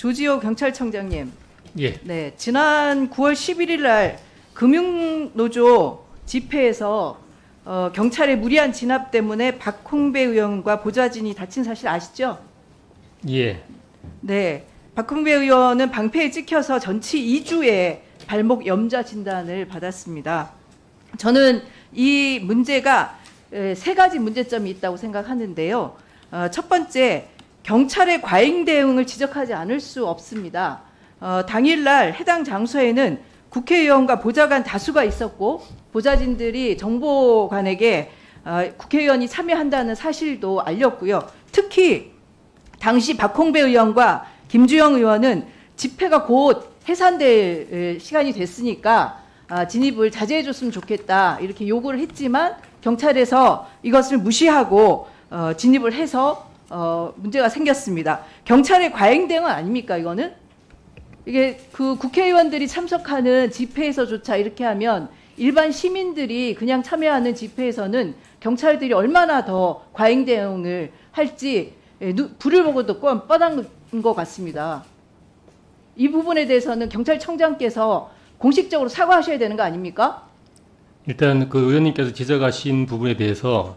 조지호 경찰청장님. 예. 네, 지난 9월 11일 날 금융노조 집회에서 경찰의 무리한 진압 때문에 박홍배 의원과 보좌진이 다친 사실 아시죠? 예. 네, 박홍배 의원은 방패에 찍혀서 전치 2주에 발목 염좌 진단을 받았습니다. 저는 이 문제가 세 가지 문제점이 있다고 생각하는데요. 첫 번째, 경찰의 과잉 대응을 지적하지 않을 수 없습니다. 당일날 해당 장소에는 국회의원과 보좌관 다수가 있었고 보좌진들이 정보관에게 국회의원이 참여한다는 사실도 알렸고요. 특히 당시 박홍배 의원과 김주영 의원은 집회가 곧 해산될 시간이 됐으니까 진입을 자제해 줬으면 좋겠다 이렇게 요구를 했지만 경찰에서 이것을 무시하고 진입을 해서 문제가 생겼습니다. 경찰의 과잉 대응 아닙니까 이거는? 이게 그 국회의원들이 참석하는 집회에서조차 이렇게 하면 일반 시민들이 그냥 참여하는 집회에서는 경찰들이 얼마나 더 과잉 대응을 할지 불을 보고도 뻔한 것 같습니다. 이 부분에 대해서는 경찰청장께서 공식적으로 사과하셔야 되는 거 아닙니까? 일단 그 의원님께서 지적하신 부분에 대해서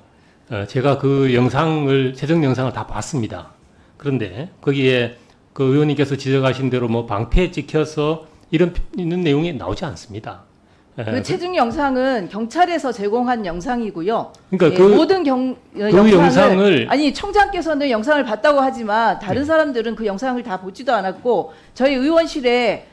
제가 그 영상을 최종 영상을 다 봤습니다. 그런데 거기에 그 의원님께서 지적하신 대로 뭐 방패에 찍혀서 이런 내용이 나오지 않습니다. 그 최종 영상은 경찰에서 제공한 영상이고요. 그러니까 모든 그 영상을 아니 청장께서는 영상을 봤다고 하지만 다른 사람들은 그 영상을 다 보지도 않았고 저희 의원실에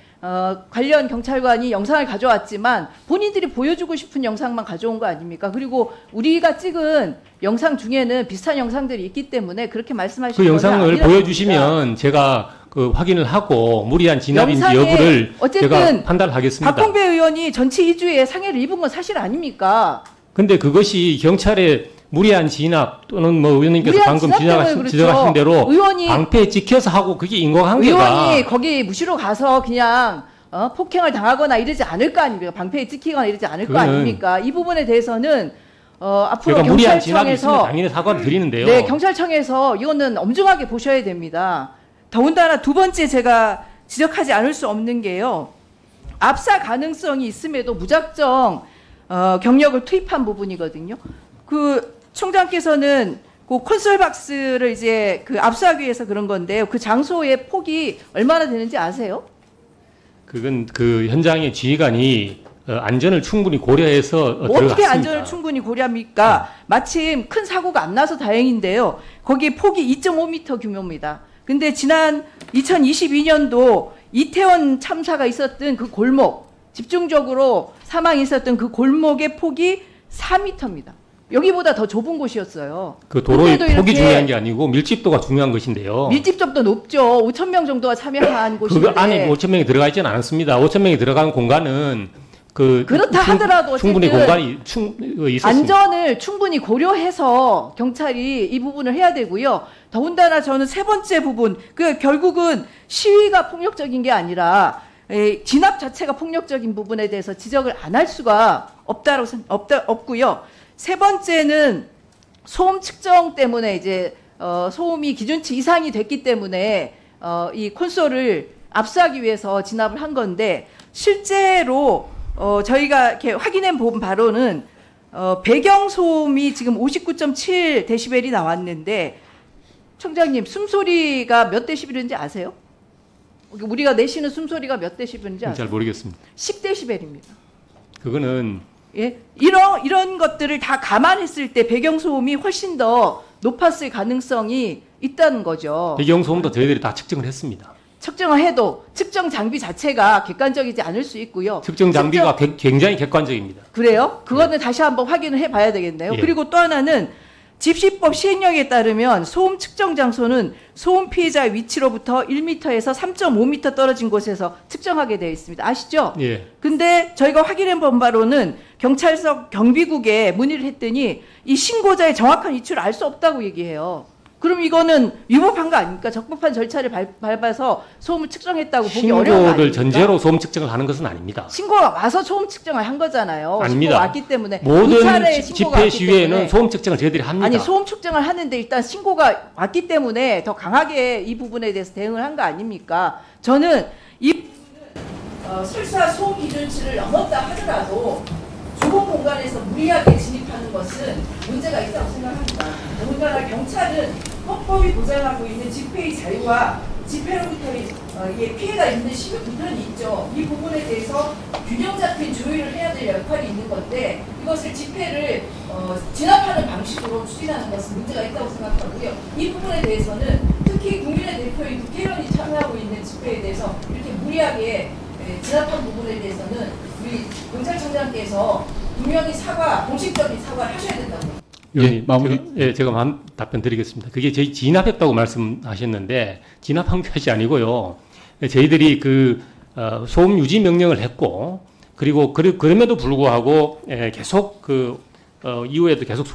관련 경찰관이 영상을 가져왔지만 본인들이 보여주고 싶은 영상만 가져온 거 아닙니까? 그리고 우리가 찍은 영상 중에는 비슷한 영상들이 있기 때문에 그렇게 말씀하시는 그 영상을 보여주시면 제가 그 확인을 하고 무리한 진압인지 여부를 제가 판단하겠습니다. 박홍배 의원이 전치 2주에 상해를 입은 건 사실 아닙니까? 근데 그것이 경찰의 무리한 진압 또는 뭐 의원님께서 방금 지적하신 대로 의원이 방패에 찍혀서 하고 그게 인과관계가 의원이 거기 무시로 가서 그냥 폭행을 당하거나 이러지 않을 거 아닙니까? 방패에 찍히거나 이러지 않을 거 아닙니까? 이 부분에 대해서는 앞으로 경찰청에서 당연히 사과를 드리는데요. 네, 경찰청에서 이거는 엄중하게 보셔야 됩니다. 더군다나 두 번째 제가 지적하지 않을 수 없는 게요. 압사 가능성이 있음에도 무작정 경력을 투입한 부분이거든요. 그 총장께서는 그 콘솔 박스를 이제 그 압수하기 위해서 그런 건데요. 그 장소의 폭이 얼마나 되는지 아세요? 그건 그 현장의 지휘관이 안전을 충분히 고려해서 어떻게 들어갔습니다. 안전을 충분히 고려합니까? 마침 큰 사고가 안 나서 다행인데요. 거기 폭이 2.5m 규모입니다. 근데 지난 2022년도 이태원 참사가 있었던 그 골목, 집중적으로 사망이 있었던 그 골목의 폭이 4m입니다. 여기보다 더 좁은 곳이었어요. 그 도로의 폭이 중요한 게 아니고 밀집도가 중요한 것인데요. 밀집도도 높죠. 5,000명 정도가 참여한 곳인데. 그 안에 5,000명이 들어가 있지는 않았습니다. 5,000명이 들어간 공간은 그렇다 하더라도 충분히 공간이 있었습니다. 안전을 충분히 고려해서 경찰이 이 부분을 해야 되고요. 더군다나 저는 세 번째 부분, 결국은 시위가 폭력적인 게 아니라 진압 자체가 폭력적인 부분에 대해서 지적을 안 할 수가 없고요. 세 번째는 소음 측정 때문에 이제 소음이 기준치 이상이 됐기 때문에 이 콘솔을 압수하기 위해서 진압을 한 건데 실제로 저희가 이렇게 확인해 본 바로는 배경 소음이 지금 59.7데시벨이 나왔는데 청장님 숨소리가 몇 데시벨인지 아세요? 우리가 내쉬는 숨소리가 몇 데시벨인지 아세요? 잘 모르겠습니다. 10데시벨입니다. 그거는 이런 것들을 다 감안했을 때 배경 소음이 훨씬 더 높았을 가능성이 있다는 거죠. 배경 소음도 저희들이 다 측정을 했습니다. 측정을 해도 측정 장비 자체가 객관적이지 않을 수 있고요. 측정 장비가 굉장히 객관적입니다. 그래요? 그거는 다시 한번 확인을 해봐야 되겠네요. 예. 그리고 또 하나는 집시법 시행령에 따르면 소음 측정 장소는 소음 피해자 위치로부터 1m에서 3.5m 떨어진 곳에서 측정하게 되어 있습니다. 아시죠? 예. 근데 저희가 확인해 본 바로는 경찰서 경비국에 문의를 했더니 이 신고자의 정확한 위치를 알 수 없다고 얘기해요. 그럼 이거는 위법한 거 아닙니까? 적법한 절차를 밟아서 소음을 측정했다고 보기 어려운 거 신고를 아닙니까? 전제로 소음 측정을 하는 것은 아닙니다. 신고가 와서 소음 측정을 한 거잖아요. 아닙니다. 신고가 왔기 때문에 모든 두 차례의 신고가 집회 왔기 시위에는 때문에. 소음 측정을 저희들이 합니다. 아니 소음 측정을 하는데 일단 신고가 왔기 때문에 더 강하게 이 부분에 대해서 대응을 한 거 아닙니까? 저는 이 부분은 설사 소음 기준치를 넘었다 하더라도 좁은 공간에서 무리하게 진입하는 것은 문제가 있다고 생각합니다. 더군다나 경찰은 헌법이 보장하고 있는 집회의 자유와 집회로부터의 피해가 있는 시민들은 있죠. 이 부분에 대해서 균형 잡힌 조율을 해야 될 역할이 있는 건데 이것을 집회를 진압하는 방식으로 추진하는 것은 문제가 있다고 생각하고요. 이 부분에 대해서는 특히 국민의 대표인 국회의원이 참여하고 있는 집회에 대해서 이렇게 무리하게 진압한 부분에 대해서는 우리 경찰청장께서 분명히 공식적인 사과를 하셔야 된다고. 예, 마무리. 제가 답변 드리겠습니다. 그게 저희 진압했다고 말씀하셨는데 진압한 것이 아니고요. 저희들이 소음 유지 명령을 했고 그리고 그럼에도 불구하고 계속 이후에도 계속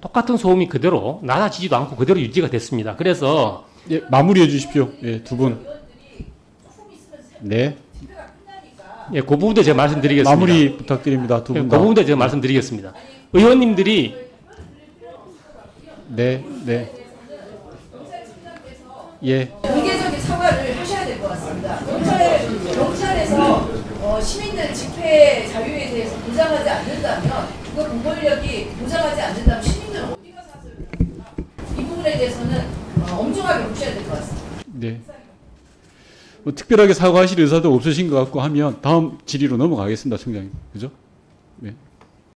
똑같은 소음이 그대로 낮아지지도 않고 그대로 유지가 됐습니다. 그래서 예, 마무리해 주십시오. 예, 두 분. 네. 예, 그 부분도 제가 말씀드리겠습니다. 마무리 부탁드립니다. 두 그 분 다. 부분도 제가 말씀드리겠습니다. 의원님들이 네, 네. 예. 공개적인 사과를 하셔야 될 것 같습니다. 경찰에서 시민들 집회 자유에 대해서 보장하지 않는다면 그 공권력이 보장하지 않는다면 시민들은 어디 가서 하세요? 이 부분에 대해서는 엄중하게 보셔야 될 것 같습니다. 네. 뭐 특별하게 사과하실 의사도 없으신 것 같고 하면 다음 질의로 넘어가겠습니다, 총장님. 그죠?